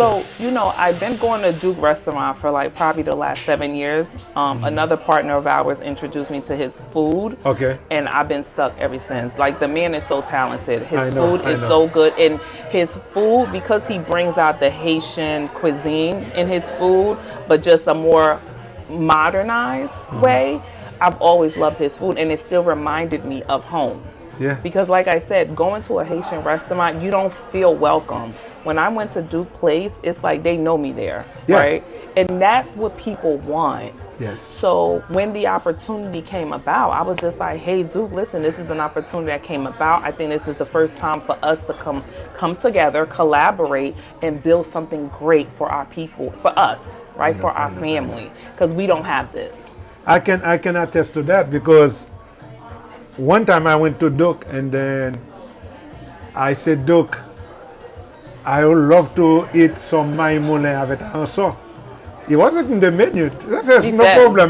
So, I've been going to Duke restaurant for like probably the last 7 years. Another partner of ours introduced me to his food. Okay. And I've been stuck ever since. Like, the man is so talented. His food is I know. so good. And his food, because he brings out the Haitian cuisine in his food, but just a more modernized way, I've always loved his food. And it still reminded me of home. Yeah. Because like I said, going to a Haitian restaurant, you don't feel welcome. When I went to Duke Place, it's like they know me there, right? And that's what people want. Yes. So when the opportunity came about, I was just like, hey, Duke, listen, this is an opportunity that came about. I think this is the first time for us to come together, collaborate, and build something great for our people, for us, right? For our family, because we don't have this. I can attest to that, because one time I went to Duke and then I said, Duke, I would love to eat some maï moulin avec un so. It wasn't in the menu. That's no problem.